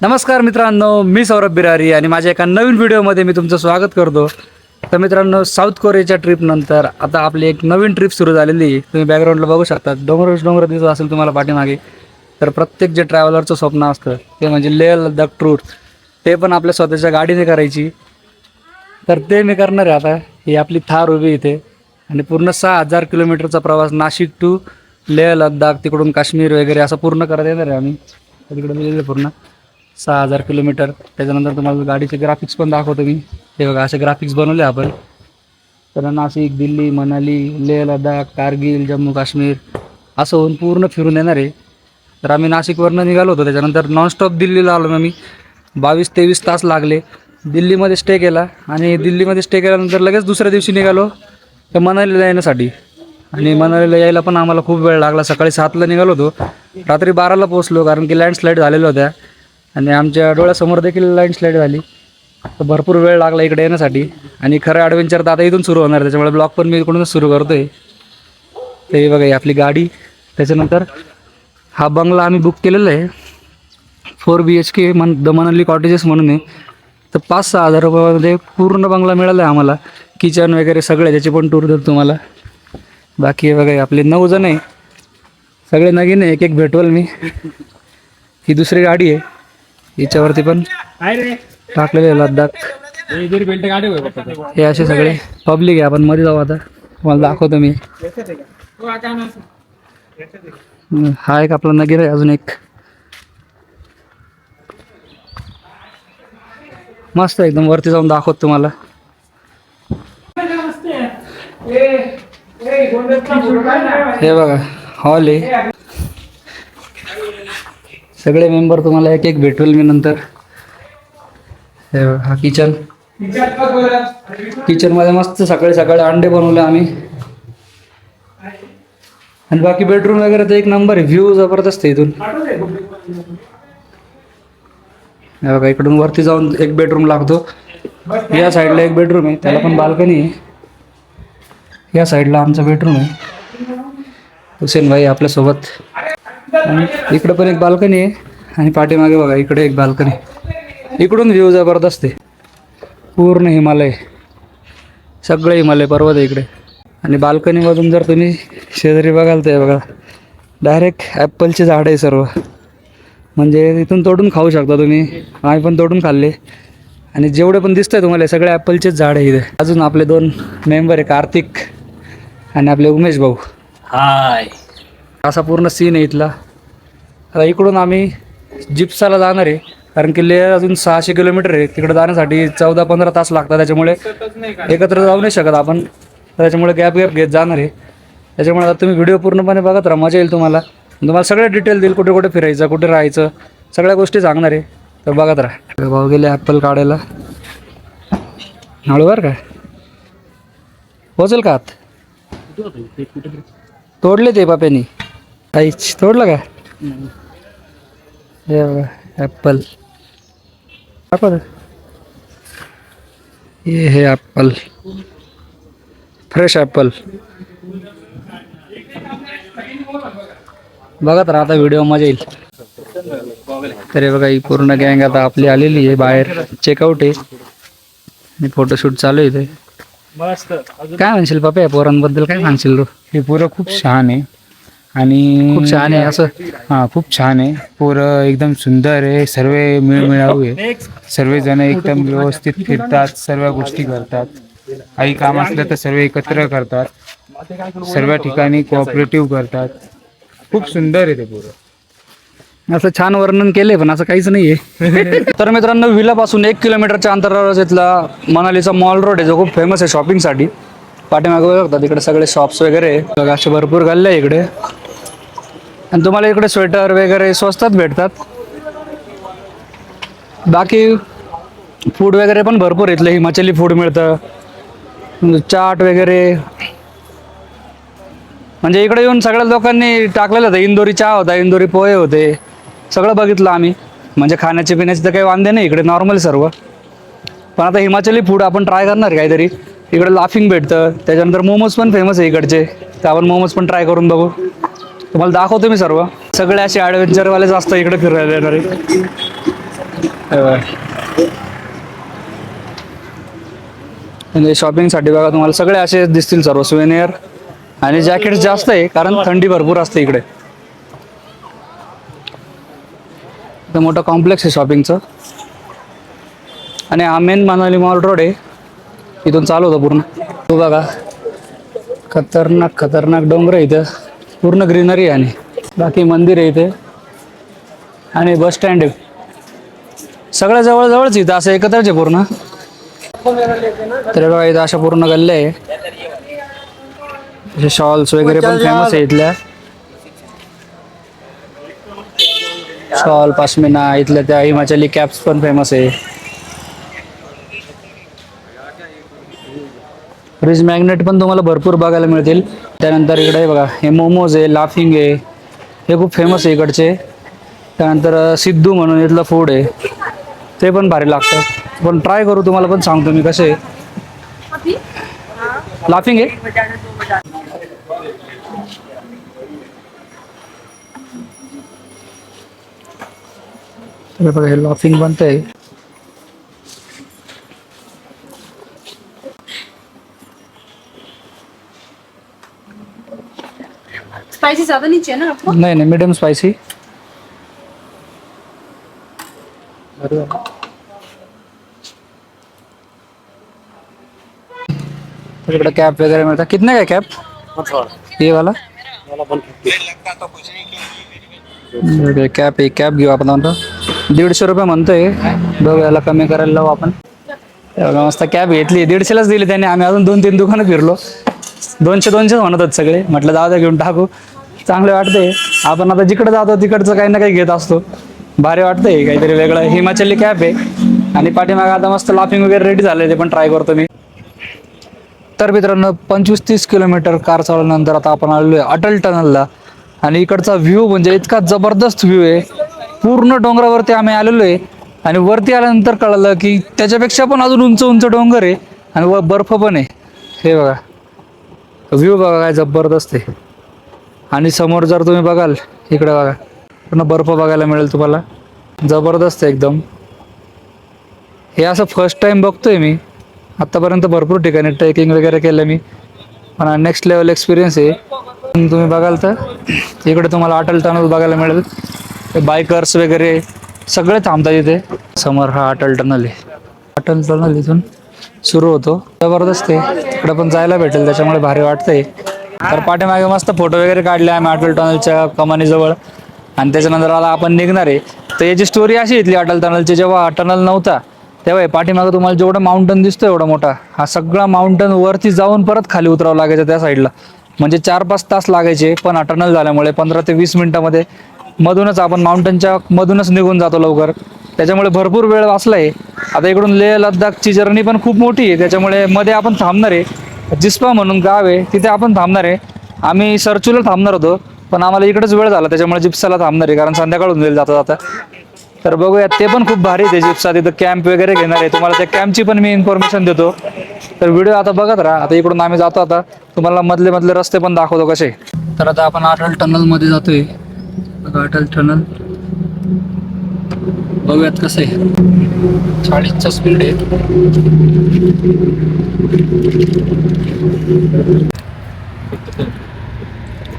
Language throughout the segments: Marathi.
नमस्कार मित्रांनो, मी सौरभ बिरारी आणि माझ्या एका नवीन व्हिडिओमध्ये मी तुमचं स्वागत करतो. तर मित्रांनो, साऊथ कोरियाच्या ट्रिपनंतर आता आपली एक नवीन ट्रिप सुरू झालेली आहे. तुम्ही बॅकग्राऊंडला बघू शकता, डोंगर दिसत असेल तुम्हाला पाठीमागे. तर प्रत्येक जे ट्रॅव्हलरचं स्वप्न असतं ते म्हणजे लेह लडाख टूर, ते पण आपल्या स्वतःच्या गाडीने करायची. तर ते मी करणार आहे आता. ही आपली थार उभी इथे आणि पूर्ण 6,000 किलोमीटरचा प्रवास नाशिक टू लेह लडाख, तिकडून काश्मीर वगैरे असं पूर्ण करत येणार आहे आम्ही. तिकडे लिहिलेलं पूर्ण 6,000 किलोमीटर. त्याच्यानंतर तुम्हाला गाडीचे ग्राफिक्स पण दाखवतो मी. हे बघा, असे ग्राफिक्स बनवले आपण. तर नाशिक, दिल्ली, मनाली, लेह लडाख, कारगिल, जम्मू काश्मीर असं होऊन पूर्ण फिरून येणार आहे. तर आम्ही नाशिकवरनं निघालो होतो, त्याच्यानंतर नॉनस्टॉप दिल्लीला आलो. मग मी 22-23 तास लागले. दिल्लीमध्ये स्टे केला आणि दिल्लीमध्ये स्टे केल्यानंतर लगेच दुसऱ्या दिवशी निघालो तर मनालीला येण्यासाठी. आणि मनालीला यायला पण आम्हाला खूप वेळ लागला. सकाळी 7ला निघालो होतो, रात्री 12ला पोहोचलो, कारण की लँडस्लाईड झालेल्या होत्या आणि आमच्या डोळ्यासमोर देखील लँडस्लाईड झाली. तर भरपूर वेळ लागला इकडे येण्यासाठी. आणि खरं ॲडव्हेंचर तर आता इथून सुरू होणार, त्याच्यामुळे ब्लॉग पण मी इकडूनच सुरू करतो आहे. ते बघा, ही आपली गाडी. त्याच्यानंतर हा बंगला आम्ही बुक केलेला आहे, 4 BHK द मनाली कॉटेजेस म्हणून आहे. तर 5-6 हजार रुपयामध्ये पूर्ण बंगला मिळाला आहे आम्हाला. किचन वगैरे सगळे, त्याची पण टूर देतो तुम्हाला. बाकी हे बघा, आपले 9 जण आहे, सगळे नवीन आहे. एक भेटवल मी. ही दुसरी गाडी आहे, हिच्यावरती पण टाकलेले आहे लडाख. हे असे सगळे पब्लिक आहे. आपण मध्ये जाऊ आता, तुम्हाला दाखवतो मी. हा एक आपला नगीर आहे, अजून एक मस्त एकदम. वरती जाऊन दाखवतो तुम्हाला. हे बघा, हॉल आहे. सगळे मेंबर तुम्हाला एक एक भेटवेल मी नंतर. हे बघा, हा किचन. किचन मध्ये मस्त सकाळी सकाळी अंडे बनवले आम्ही. आणि बाकी बेडरूम वगैरे तर एक नंबर आहे, व्ह्यू जबरदस्त आहे इथून. हे बघा, इकडून वरती जाऊन एक बेडरूम लागतो. या साईडला एक बेडरूम आहे, त्याला पण बाल्कनी आहे. या साईडला आमचा बेडरूम आहे. हुसेन भाई आपल्यासोबत. आणि इकडं पण एक बाल्कनी आहे. आणि पाठीमागे बघा, इकडे एक बाल्कनी. इकडून व्ह्यू जबरदस्त आहे, पूर्ण हिमालय, सगळे हिमालय पर्वत आहे इकडे. आणि बाल्कनीमधून जर तुम्ही शेजारी बघाल तर बघा, डायरेक्ट ॲपलचे झाड आहे सर्व. म्हणजे इथून तोडून खाऊ शकता तुम्ही. आम्ही पण तोडून खाल्ले. आणि जेवढे पण दिसतंय तुम्हाला सगळे ॲपलचेच झाड आहे इथे. अजून आपले 2 मेंबर आहे, कार्तिक आणि आपले उमेश भाऊ. हाय. असा पूर्ण सीन आहे इथला. आता इकडून आम्ही जिप्साला जाणार आहे, कारण की लेह अजून 600 किलोमीटर आहे. तिकडे जाण्यासाठी 14-15 तास लागतात. त्याच्यामुळे एकत्र जाऊ नाही शकत आपण, त्याच्यामुळे गॅप घेत जाणार आहे. त्याच्यामुळे आता तुम्ही व्हिडिओ पूर्णपणे बघत राहा, मजा येईल तुम्हाला. तुम्हाला सगळे डिटेल देईल, कुठे कुठे फिरायचं, कुठे राहायचं, सगळ्या गोष्टी सांगणार आहे. तर बघत राहा. भाऊ गेले ॲपल काढायला. हळूवर काय पोचेल का आत? तोडले ते पाप्यानी. काहीच तोडलं का? हे बघा, ॲपल. हे ॲपल, फ्रेश ॲपल. बघत राहा आता व्हिडिओ, मजा येईल. तर हे बघा, ही पूर्ण गँग आता आपली आलेली आहे बाहेर. चेकआउट आहे आणि फोटोशूट चालू आहे इथे. मस्त. काय म्हणशील पप्पा या पोरांबद्दल, काय सांगशील तू? हे पोरं खूप छान आहे आणि खूप छान आहे असं. हां, खूप छान आहे. पोरं एकदम सुंदर आहे, सर्व मिळमिळाऊ आहे. सर्वजण एकदम व्यवस्थित फिरतात, सर्व गोष्टी करतात. काही काम असलं तर सर्व एकत्र करतात, सर्व ठिकाणी कोऑपरेटिव्ह करतात. खूप सुंदर आहे ते पोरं. असं छान वर्णन केलंय, पण असं काहीच नाही आहे. तर मित्रांनो, विलापासून 1 किलोमीटरच्या अंतरावर इथला मनालीचा मॉल रोड आहे, जो खूप फेमस आहे शॉपिंगसाठी. पाठीमागे बघतात इकडे सगळे शॉप्स वगैरे बघा, असे भरपूर गल्ले आहे इकडे. आणि तुम्हाला इकडे स्वेटर वगैरे स्वस्तात भेटतात. बाकी फूड वगैरे पण भरपूर इथलं हिमाचली फूड मिळतं, चाट वगैरे. म्हणजे इकडे येऊन सगळ्या लोकांनी टाकलेलं होतं. इंदोरी चहा होता, इंदोरी पोहे होते, सगळं बघितलं आम्ही. म्हणजे खाण्याचे पिण्याचे तर काही वांदे नाही इकडे, नॉर्मल सर्व. पण आता हिमाचली फूड आपण ट्राय करणार काहीतरी. इकडे लाफिंग भेटतं, त्याच्यानंतर मोमोज पण फेमस आहे इकडचे, तर आपण मोमोज पण ट्राय करून बघू. तुम्हाला दाखवतो मी सर्व. सगळे असे ॲडव्हेंचरवालेच असतात इकडे फिरायला येणारे. म्हणजे शॉपिंगसाठी बघा तुम्हाला सगळे असे दिसतील सर्व सुवेनियर आणि जॅकेट जास्त आहे कारण थंडी भरपूर असते इकडे. इथं मोठं कॉम्प्लेक्स आहे शॉपिंगचं आणि हा मेन मनाली मॉल रोड आहे, इथून चालू होतं पूर्ण. तो बघा खतरनाक खतरनाक डोंगर आहे इथं, पूर्ण ग्रीनरी आहे आणि बाकी मंदिर आहे इथे आणि बस स्टँड आहे. सगळं जवळच इथं असं एकत्रच आहे पूर्ण. तर बघा इथं अशा पूर्ण गल्ल्या आहे, शॉल्स वगैरे पण फेमस आहे इथल्या. शॉल पाशमिना इथल्या त्या हिमाचली कॅप्स पण फेमस आहे. फ्रीज मॅग्नेट पण तुम्हाला भरपूर बघायला मिळतील. त्यानंतर इकडे बघा हे मोमोज आहे, लाफिंग आहे, हे खूप फेमस आहे इकडचे. त्यानंतर सिद्धू म्हणून इथलं फूड आहे, ते पण भारी लागतं. पण ट्राय करू, तुम्हाला पण सांगतो मी कसे. लाफिंग आहे तर बघा हे लाफिंग बनतंय. स्पाइसी ज्यादा नहीं चाहिए ना आपको? नाही नाही मीडियम स्पायसी. इकडे कॅप वगैरे मिळतात. कितने का कॅप ये वाला? कॅप एक कॅप घेऊ आपण आता. 150 रुपये म्हणतोय, बघू याला कमी करायला लावू आपण. मस्त कॅप घेतली, 150लाच दिली त्याने. आम्ही अजून 2-3 दुकानं फिरलो, 200 म्हणत होत सगळे. म्हटलं दादा घेऊन टाकू, चांगले वाटते. आपण आता जिकडे जातो तिकडचं काही ना काही घेत असतो, भारी वाटतंय काहीतरी वेगळं. हिमाचली कॅप आहे आणि पाठीमागे आता मस्त लाफिंग वगैरे रेडी झाले, ते पण ट्राय करतो मी. तर मित्रांनो 25-30 किलोमीटर कार चालवल्यानंतर आता आपण आलेलो आहे अटल टनलला. आणि इकडचा व्ह्यू म्हणजे इतका जबरदस्त व्ह्यू आहे. पूर्ण डोंगरावरती आम्ही आलेलो आहे आणि वरती आल्यानंतर कळलं की त्याच्यापेक्षा पण अजून उंच उंच डोंगर आहे आणि वर बर्फ पण आहे. हे बघा व्ह्यू बघा काय जबरदस्त आहे. आणि समोर जर तुम्ही बघाल इकडे बघा पूर्ण बर्फ बघायला मिळेल तुम्हाला, जबरदस्त आहे एकदम. हे असं फर्स्ट टाइम बघतोय मी. आत्तापर्यंत भरपूर ठिकाणी ट्रेकिंग वगैरे केलं मी, पण नेक्स्ट लेवल एक्सपिरियन्स आहे. तुम्ही बघाल तर इकडे तुम्हाला अटल टनल बघायला मिळेल. बायकर्स वगैरे सगळे थांबतात इथे. समोर हा अटल टनल आहे. अटल टनल इथून सुरू होतो, जबरदस्त आहे. तिकडे पण जायला भेटेल त्याच्यामुळे भारी वाटतंय. तर पाठीमागे मस्त फोटो वगैरे काढले आम्ही अटल टनलच्या कमानीजवळ. आणि त्याच्यानंतर आता आपण निघणार आहे. तर याची स्टोरी अशी इथली अटल टनलची, जेव्हा टनल नव्हता तेव्हा पाठीमागं तुम्हाला जेवढं माउंटन दिसतो एवढा मोठा, हा सगळा माउंटन वरती जाऊन परत खाली उतरावं लागायचं त्या साईडला. म्हणजे 4-5 तास लागायचे. पण हा टनल झाल्यामुळे 15 ते 20 मिनिटामध्ये मधूनच आपण माउंटनच्या मधूनच निघून जातो लवकर. त्याच्यामुळे भरपूर वेळ वाचलाय. आता इकडून लेह लद्दाखची जर्नी पण खूप मोठी आहे, त्याच्यामुळे मध्ये आपण थांबणार आहे. जिस्पा म्हणून गाव आहे तिथे आपण थांबणार आहे. आम्ही सरचूला थांबणार होतो पण आम्हाला इकडेच वेळ झाला, त्याच्यामुळे जिप्साला थांबणार आहे कारण संध्याकाळ होऊन जाईल जाता जाता. तर बघूया, ते पण खूप भारी आहे जिप्सा. तिथं कॅम्प वगैरे घेणार आहे, तुम्हाला त्या कॅम्पची पण मी इन्फॉर्मेशन देतो. तर व्हिडिओ आता बघत राहा. आता इकडून आम्ही जातो, आता तुम्हाला मधले मधले रस्ते पण दाखवतो कसे. तर आता आपण अटल टनल मध्ये जातोय. अटल टनल बघूयात कसं आहे. 40चा स्पीड आहे.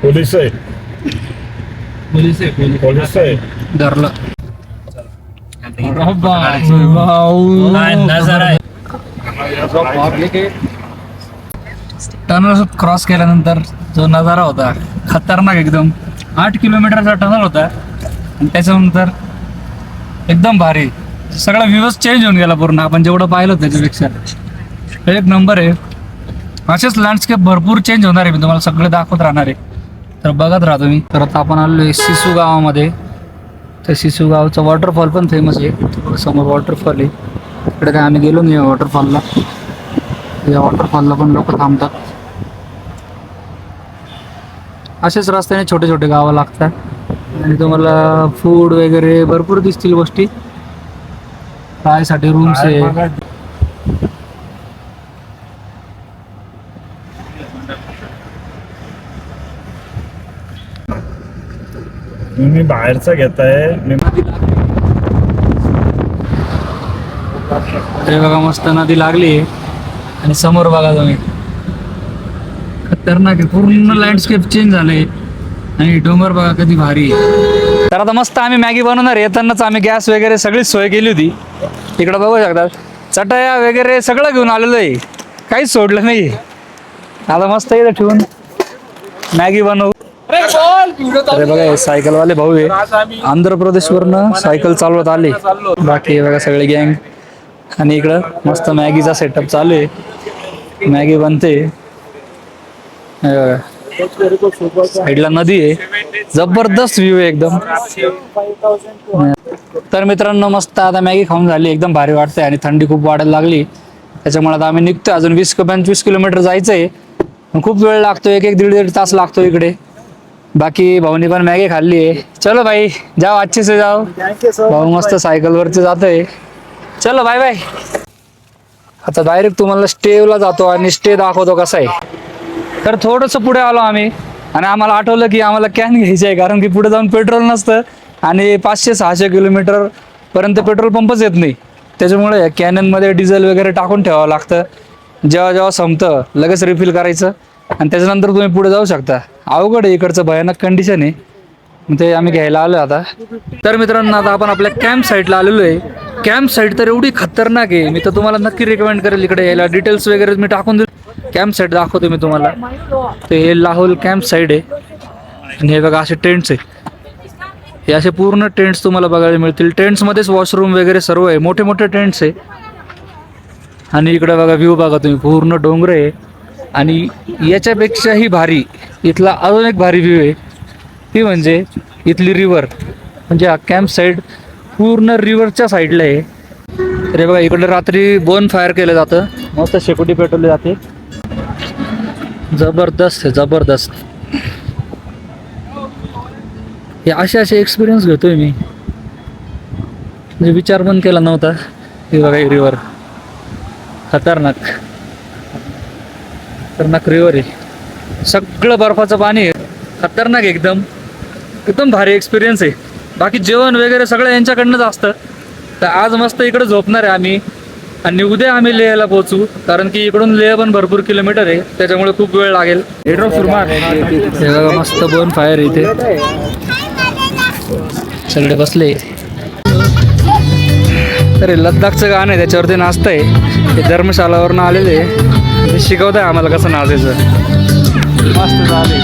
पोलीस आहे, पोलीस आहे. धरलं. टनल क्रॉस केल्यानंतर जो नजारा होता खतरनाक एकदम. 8 किलोमीटरचा टनल होता आणि त्याच्यानंतर एकदम भारी सगळा व्ह्यूज चेंज होऊन गेला पूर्ण. आपण जेवढं पाहिलं त्याच्यापेक्षा एक नंबर आहे. असेच लँडस्केप भरपूर चेंज होणार आहे, मी तुम्हाला सगळे दाखवत राहणार आहे. तर बघत राहा तुम्ही. तर आता आपण आलो आहे सिसू गावामध्ये. त्या सिसू गावचा वॉटरफॉल पण फेमस आहे. समोर वॉटरफॉल आहे. इकडे काय आम्ही गेलो नाही वॉटरफॉलला. या वॉटरफॉलला पण लोक थांबतात. असेच रस्त्याने छोटे छोटे गावं लागतात आणि तुम्हाला फूड वगैरे भरपूर दिसतील गोष्टी. राहायसाठी रूम्स आहे. तुम्ही बाहेरचा घेताय. हे बघा मस्त नदी लागली आणि समोर बघा तुम्ही खतरनाक आहे, पूर्ण लँडस्केप चेंज झाले आणि डोंगर बघा कधी भारी आहे. तर आता मस्त आम्ही मॅगी बनवणार. येतानाच आम्ही गॅस वगैरे सगळीच सोय केली होती. इकडं बघू शकतात चटया वगैरे सगळं घेऊन आलेलो आहे, काहीच सोडलं नाही. आता मस्त इथं ठेवून मॅगी बनवू. अरे बघा हे सायकलवाले भाऊ आहे, आंध्र प्रदेशवरनं सायकल चालवत आले. बाकी हे बघा सगळे गँग. आणि इकडं मस्त मॅगीचा सेटअप चालू आहे, मॅगी बनते. हे बघा साईडला नदी आहे, जबरदस्त व्ह्यू आहे एकदम. तर मित्रांनो मस्त आता मॅगी खाऊन झाली, एकदम भारी वाटतंय आणि थंडी खूप वाढायला लागली. त्याच्यामुळे आता आम्ही निघतोय. अजून 20-25 किलोमीटर जायचंय, खूप वेळ लागतो, एक दीड तास लागतो इकडे. बाकी भाऊनी पण मॅगी खाल्ली आहे. चलो भाई जाओ, अच्छे से जाओ. भाऊ मस्त सायकल वरती जातोय. चलो बाय बाय. आता डायरेक्ट तुम्हाला स्टेला जातो आणि स्टे दाखवतो कसा आहे. तर थोडंसं पुढे आलो आम्ही आणि आम्हाला आठवलं की आम्हाला कॅन घ्यायची आहे, कारण की पुढे जाऊन पेट्रोल नसतं आणि 500-600 किलोमीटर पर्यंत पेट्रोल पंपच येत नाही. त्याच्यामुळे कॅननमध्ये डिझेल वगैरे टाकून ठेवावं लागतं. जेव्हा जेव्हा संपतं लगेच रिफिल करायचं आणि त्याच्यानंतर तुम्ही पुढे जाऊ शकता. अवघड आहे, इकडचं भयानक कंडिशन आहे. मग ते आम्ही घ्यायला आलो आता. तर मित्रांनो आता आपण आपल्या कॅम्प साईटला आलेलो आहे. कॅम्प साईट तर एवढी खतरनाक आहे, मी तर तुम्हाला नक्की रिकमेंड करेल इकडे यायला. डिटेल्स वगैरे मी टाकून देतो. कॅम्प साईट दाखवतो मी तुम्हाला. ते हे लाहोल कॅम्प साईट आहे आणि हे बघा असे टेंट्स आहे. हे असे पूर्ण टेंट्स तुम्हाला बघायला मिळतील. टेंट्समध्येच वॉशरूम वगैरे सर्व आहे, मोठे मोठे टेंट्स आहे. आणि इकडे बघा व्ह्यू बघा तुम्ही, पूर्ण डोंगर आहे. आणि याच्यापेक्षाही भारी इथला अजून एक भारी व्ह्यू आहे, ती म्हणजे इथली रिव्हर. म्हणजे हा कॅम्प साईड पूर्ण रिव्हरच्या साईडला आहे. तर हे बघा इकडे रात्री बोन फायर केलं जातं, मस्त शेकोटी पेटवली जाते. जबरदस्त आहे, जबरदस्त. हे असे एक्सपिरियन्स घेतोय मी, म्हणजे विचार पण केला नव्हता. हे बघा ही रिव्हर खतरनाक खतरनाक रिव्हर आहे. सगळं बर्फाचं पाणी आहे, खतरनाक एकदम एकदम भारी एक्सपिरियन्स आहे. बाकी जेवण वगैरे सगळं यांच्याकडनंच असतं. तर आज मस्त इकडे झोपणार आहे आम्ही आणि उद्या आम्ही लेहला पोहोचू, कारण की इकडून लेह पण भरपूर किलोमीटर आहे, त्याच्यामुळे खूप वेळ लागेल. हे बघा मस्त बोन फायर इथे सगळे बसले. तर लद्दाखचं गाणं आहे, त्याच्यावरती नाचतंय. हे धर्मशालावरनं आलेले, ते शिकवत आहे आम्हाला कसं नाचायचं. मस्त झाले.